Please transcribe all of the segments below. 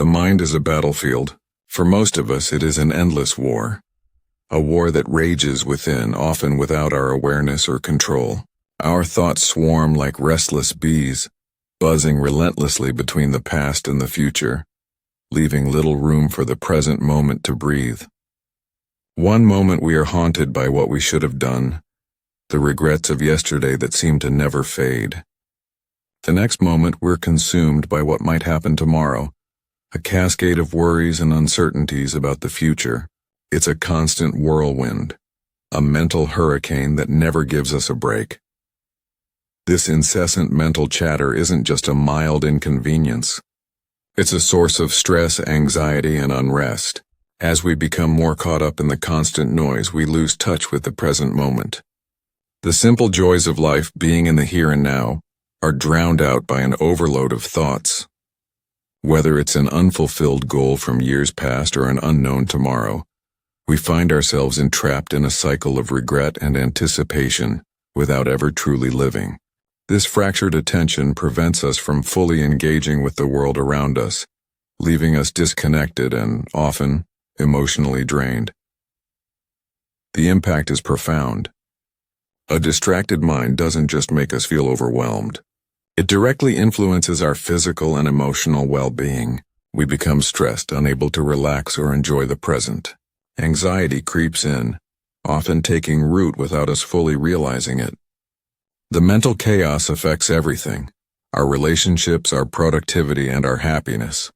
The mind is a battlefield. For most of us, it is an endless war. A war that rages within, often without our awareness or control. Our thoughts swarm like restless bees, buzzing relentlessly between the past and the future, leaving little room for the present moment to breathe. One moment we are haunted by what we should have done, the regrets of yesterday that seem to never fade. The next moment we're consumed by what might happen tomorrow, a cascade of worries and uncertainties about the future. It's a constant whirlwind, a mental hurricane that never gives us a break. This incessant mental chatter isn't just a mild inconvenience. It's a source of stress, anxiety, and unrest. As we become more caught up in the constant noise, we lose touch with the present moment. The simple joys of life, being in the here and now, are drowned out by an overload of thoughts. Whether it's an unfulfilled goal from years past or an unknown tomorrow, we find ourselves entrapped in a cycle of regret and anticipation without ever truly living. This fractured attention prevents us from fully engaging with the world around us, leaving us disconnected and, often, emotionally drained. The impact is profound. A distracted mind doesn't just make us feel overwhelmed. It directly influences our physical and emotional well-being. We become stressed, unable to relax or enjoy the present. Anxiety creeps in, often taking root without us fully realizing it. The mental chaos affects everything: our relationships, our productivity, and our happiness.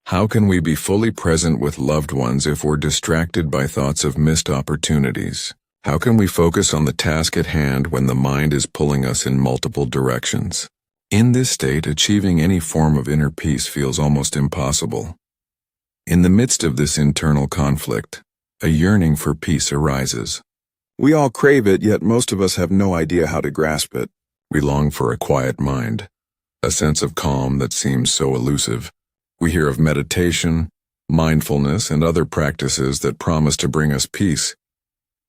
How can we be fully present with loved ones if we're distracted by thoughts of missed opportunities? How can we focus on the task at hand when the mind is pulling us in multiple directions? In this state, achieving any form of inner peace feels almost impossible. In the midst of this internal conflict, a yearning for peace arises. We all crave it, yet most of us have no idea how to grasp it. We long for a quiet mind, a sense of calm that seems so elusive. We hear of meditation, mindfulness, and other practices that promise to bring us peace.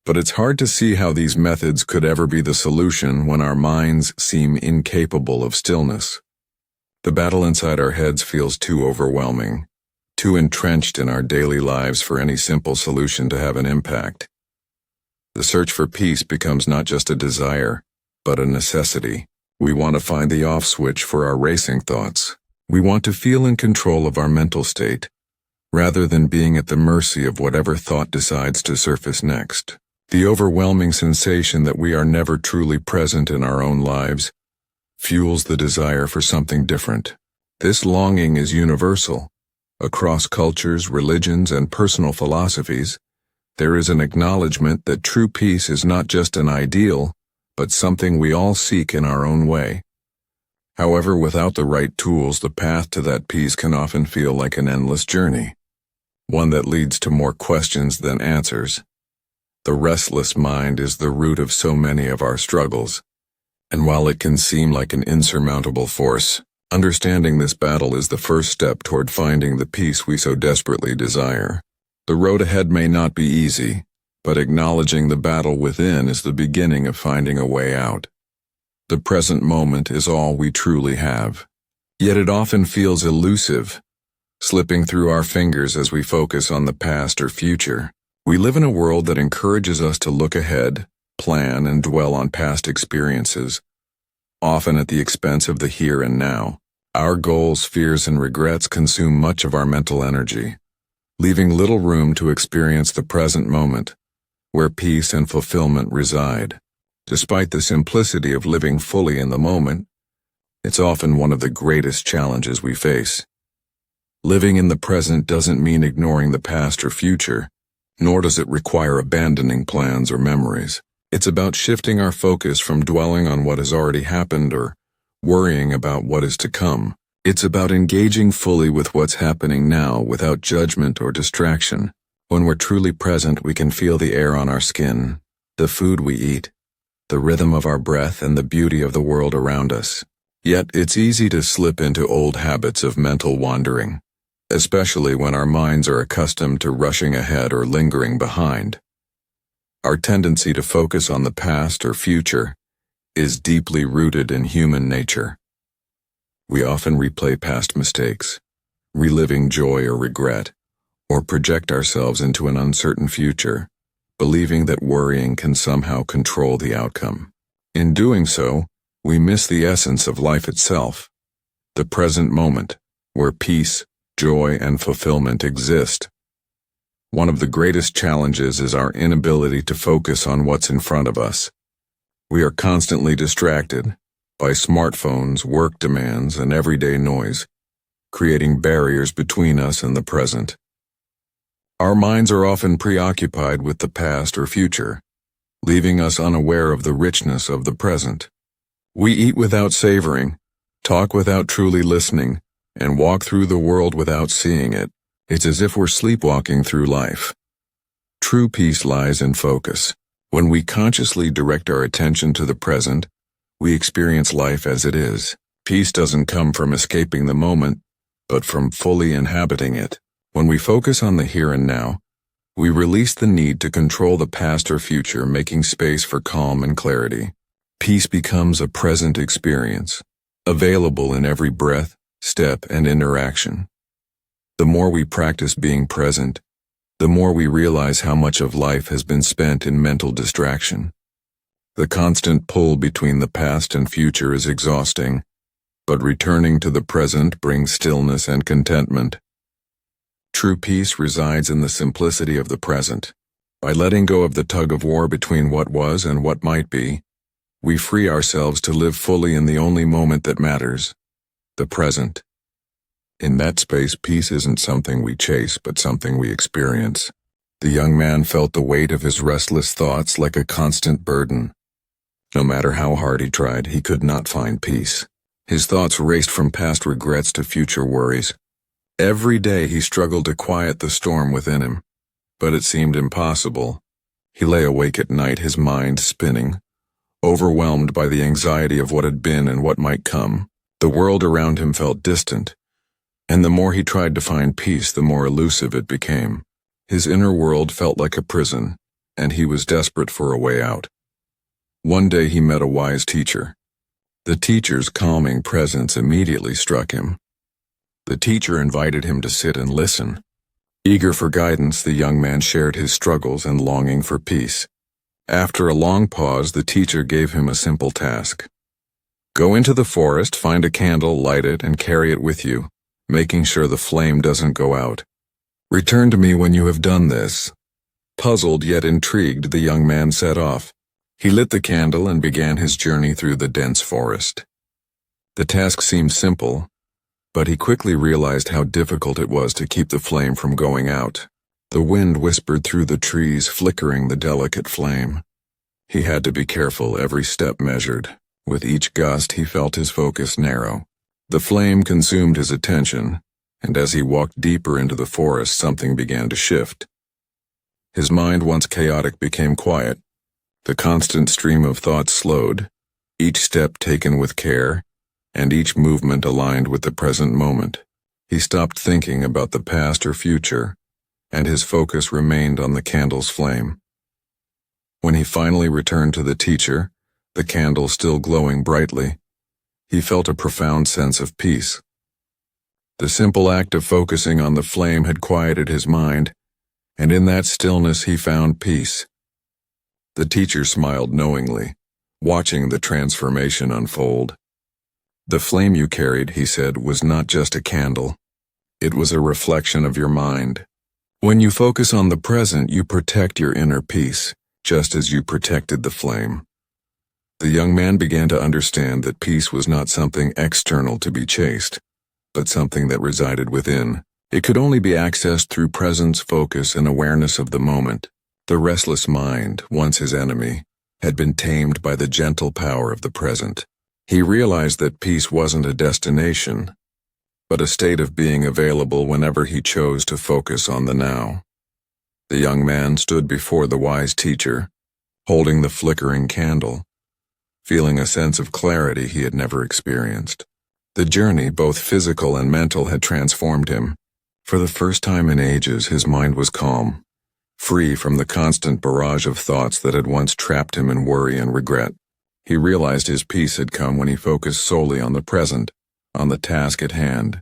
But it's hard to see how these methods could ever be the solution when our minds seem incapable of stillness. The battle inside our heads feels too overwhelming, too entrenched in our daily lives for any simple solution to have an impact. The search for peace becomes not just a desire, but a necessity. We want to find the off switch for our racing thoughts. We want to feel in control of our mental state, rather than being at the mercy of whatever thought decides to surface next. The overwhelming sensation that we are never truly present in our own lives fuels the desire for something different. This longing is universal. Across cultures, religions, and personal philosophies, there is an acknowledgement that true peace is not just an ideal, but something we all seek in our own way. However, without the right tools, the path to that peace can often feel like an endless journey, one that leads to more questions than answers. The restless mind is the root of so many of our struggles, and while it can seem like an insurmountable force, understanding this battle is the first step toward finding the peace we so desperately desire. The road ahead may not be easy, but acknowledging the battle within is the beginning of finding a way out. The present moment is all we truly have, yet it often feels elusive, slipping through our fingers as we focus on the past or future. We live in a world that encourages us to look ahead, plan, and dwell on past experiences, often at the expense of the here and now. Our goals, fears, and regrets consume much of our mental energy, leaving little room to experience the present moment, where peace and fulfillment reside. Despite the simplicity of living fully in the moment, it's often one of the greatest challenges we face. Living in the present doesn't mean ignoring the past or future, nor does it require abandoning plans or memories. It's about shifting our focus from dwelling on what has already happened or worrying about what is to come. It's about engaging fully with what's happening now without judgment or distraction. When we're truly present, we can feel the air on our skin, the food we eat, the rhythm of our breath, and the beauty of the world around us. Yet, it's easy to slip into old habits of mental wandering, especially when our minds are accustomed to rushing ahead or lingering behind. Our tendency to focus on the past or future is deeply rooted in human nature. We often replay past mistakes, reliving joy or regret, or project ourselves into an uncertain future, believing that worrying can somehow control the outcome. In doing so, we miss the essence of life itself, the present moment, where peace, joy, and fulfillment exist. One of the greatest challenges is our inability to focus on what's in front of us. We are constantly distracted by smartphones, work demands, and everyday noise, creating barriers between us and the present. Our minds are often preoccupied with the past or future, leaving us unaware of the richness of the present. We eat without savoring, talk without truly listening, and walk through the world without seeing it. It's as if we're sleepwalking through life. True peace lies in focus. When we consciously direct our attention to the present, we experience life as it is. Peace doesn't come from escaping the moment, but from fully inhabiting it. When we focus on the here and now, we release the need to control the past or future, making space for calm and clarity. Peace becomes a present experience, available in every breath, step, and interaction. The more we practice being present, the more we realize how much of life has been spent in mental distraction. The constant pull between the past and future is exhausting, but returning to the present brings stillness and contentment. True peace resides in the simplicity of the present. By letting go of the tug-of-war between what was and what might be, we free ourselves to live fully in the only moment that matters, the present. In that space, peace isn't something we chase, but something we experience. The young man felt the weight of his restless thoughts like a constant burden. No matter how hard he tried, he could not find peace. His thoughts raced from past regrets to future worries. Every day he struggled to quiet the storm within him, but it seemed impossible. He lay awake at night, his mind spinning, overwhelmed by the anxiety of what had been and what might come. The world around him felt distant, and the more he tried to find peace, the more elusive it became. His inner world felt like a prison, and he was desperate for a way out. One day he met a wise teacher. The teacher's calming presence immediately struck him. The teacher invited him to sit and listen. Eager for guidance, the young man shared his struggles and longing for peace. After a long pause, the teacher gave him a simple task. Go into the forest, find a candle, light it, and carry it with you, making sure the flame doesn't go out. Return to me when you have done this. Puzzled yet intrigued, the young man set off. He lit the candle and began his journey through the dense forest. The task seemed simple, but he quickly realized how difficult it was to keep the flame from going out. The wind whispered through the trees, flickering the delicate flame. He had to be careful, every step measured. With each gust, he felt his focus narrow. The flame consumed his attention, and as he walked deeper into the forest, something began to shift. His mind, once chaotic, became quiet. The constant stream of thoughts slowed, each step taken with care, and each movement aligned with the present moment. He stopped thinking about the past or future, and his focus remained on the candle's flame. When he finally returned to the teacher, the candle still glowing brightly, he felt a profound sense of peace. The simple act of focusing on the flame had quieted his mind, and in that stillness he found peace. The teacher smiled knowingly, watching the transformation unfold. The flame you carried, he said, was not just a candle. It was a reflection of your mind. When you focus on the present, you protect your inner peace, just as you protected the flame. The young man began to understand that peace was not something external to be chased, but something that resided within. It could only be accessed through presence, focus, and awareness of the moment. The restless mind, once his enemy, had been tamed by the gentle power of the present. He realized that peace wasn't a destination, but a state of being available whenever he chose to focus on the now. The young man stood before the wise teacher, holding the flickering candle, feeling a sense of clarity he had never experienced. The journey, both physical and mental, had transformed him. For the first time in ages, his mind was calm, free from the constant barrage of thoughts that had once trapped him in worry and regret. He realized his peace had come when he focused solely on the present, on the task at hand.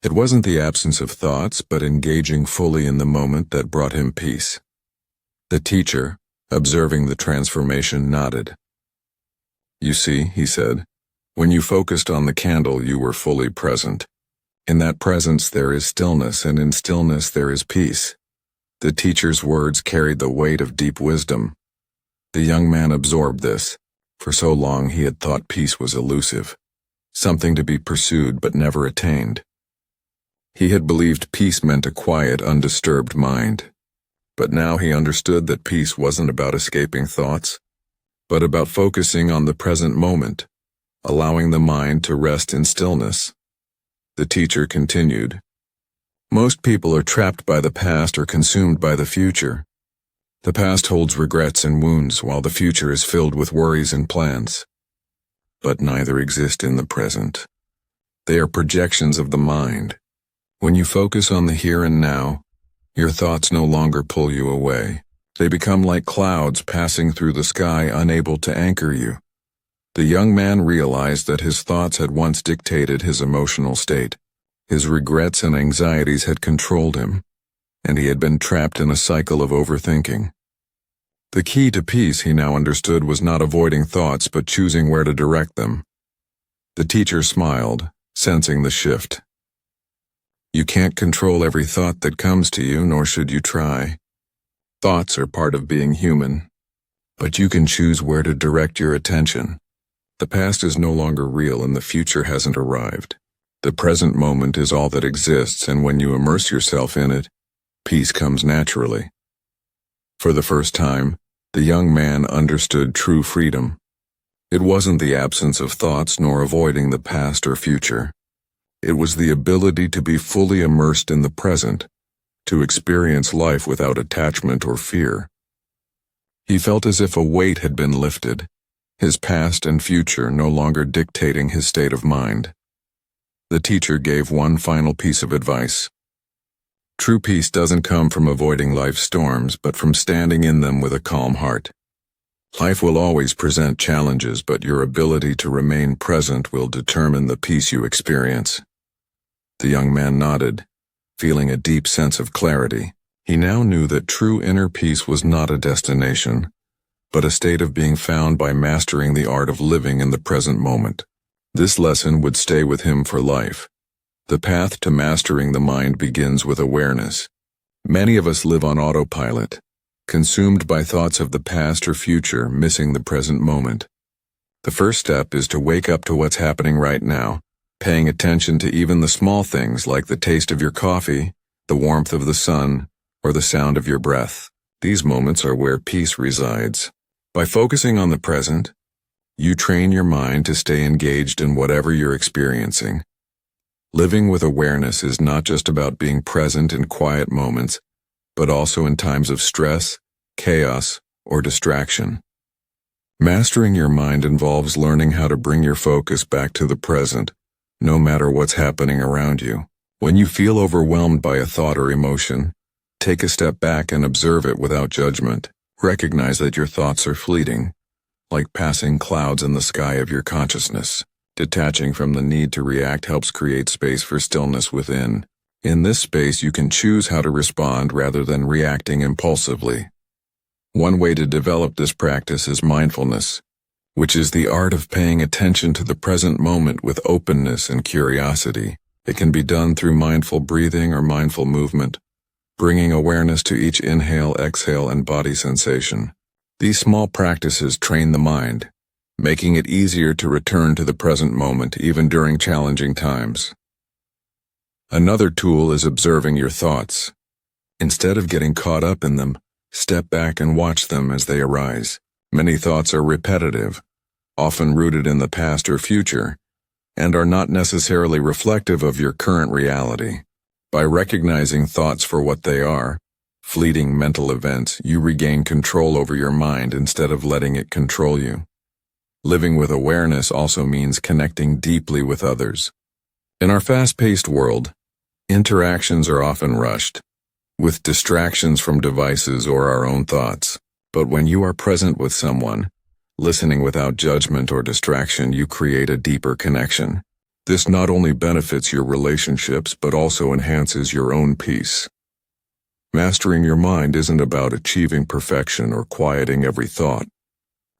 It wasn't the absence of thoughts, but engaging fully in the moment that brought him peace. The teacher, observing the transformation, nodded. "You see," he said, "when you focused on the candle, you were fully present. In that presence there is stillness, and in stillness there is peace." The teacher's words carried the weight of deep wisdom. The young man absorbed this. For so long he had thought peace was elusive, something to be pursued but never attained. He had believed peace meant a quiet, undisturbed mind. But now he understood that peace wasn't about escaping thoughts, but about focusing on the present moment, allowing the mind to rest in stillness. The teacher continued, "Most people are trapped by the past or consumed by the future. The past holds regrets and wounds, while the future is filled with worries and plans. But neither exist in the present. They are projections of the mind. When you focus on the here and now, your thoughts no longer pull you away. They become like clouds passing through the sky, unable to anchor you." The young man realized that his thoughts had once dictated his emotional state. His regrets and anxieties had controlled him, and he had been trapped in a cycle of overthinking. The key to peace, he now understood, was not avoiding thoughts but choosing where to direct them. The teacher smiled, sensing the shift. "You can't control every thought that comes to you, nor should you try. Thoughts are part of being human, but you can choose where to direct your attention. The past is no longer real and the future hasn't arrived. The present moment is all that exists, and when you immerse yourself in it, peace comes naturally." For the first time, the young man understood true freedom. It wasn't the absence of thoughts nor avoiding the past or future. It was the ability to be fully immersed in the present, to experience life without attachment or fear. He felt as if a weight had been lifted, his past and future no longer dictating his state of mind. The teacher gave one final piece of advice. True peace doesn't come from avoiding life's storms, but from standing in them with a calm heart. Life will always present challenges, but your ability to remain present will determine the peace you experience. The young man nodded, feeling a deep sense of clarity. He now knew that true inner peace was not a destination, but a state of being found by mastering the art of living in the present moment. This lesson would stay with him for life. The path to mastering the mind begins with awareness. Many of us live on autopilot, consumed by thoughts of the past or future, missing the present moment. The first step is to wake up to what's happening right now, paying attention to even the small things like the taste of your coffee, the warmth of the sun, or the sound of your breath. These moments are where peace resides. By focusing on the present, you train your mind to stay engaged in whatever you're experiencing. Living with awareness is not just about being present in quiet moments, but also in times of stress, chaos, or distraction. Mastering your mind involves learning how to bring your focus back to the present, no matter what's happening around you. When you feel overwhelmed by a thought or emotion, take a step back and observe it without judgment. Recognize that your thoughts are fleeting, like passing clouds in the sky of your consciousness. Detaching from the need to react helps create space for stillness within. In this space, you can choose how to respond rather than reacting impulsively. One way to develop this practice is mindfulness, which is the art of paying attention to the present moment with openness and curiosity. It can be done through mindful breathing or mindful movement, bringing awareness to each inhale, exhale, and body sensation. These small practices train the mind, making it easier to return to the present moment even during challenging times. Another tool is observing your thoughts. Instead of getting caught up in them, step back and watch them as they arise. Many thoughts are repetitive, often rooted in the past or future, and are not necessarily reflective of your current reality. By recognizing thoughts for what they are, fleeting mental events, you regain control over your mind instead of letting it control you. Living with awareness also means connecting deeply with others. In our fast-paced world, interactions are often rushed, with distractions from devices or our own thoughts. But when you are present with someone, listening without judgment or distraction, you create a deeper connection. This not only benefits your relationships but also enhances your own peace. Mastering your mind isn't about achieving perfection or quieting every thought.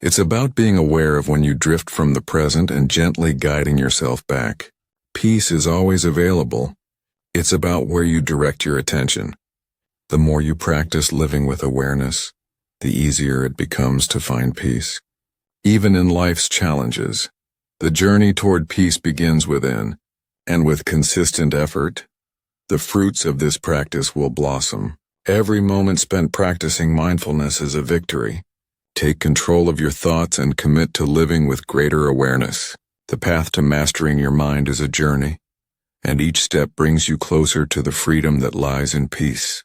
It's about being aware of when you drift from the present and gently guiding yourself back. Peace is always available. It's about where you direct your attention. The more you practice living with awareness, the easier it becomes to find peace. Even in life's challenges, the journey toward peace begins within, and with consistent effort, the fruits of this practice will blossom. Every moment spent practicing mindfulness is a victory. Take control of your thoughts and commit to living with greater awareness. The path to mastering your mind is a journey, and each step brings you closer to the freedom that lies in peace.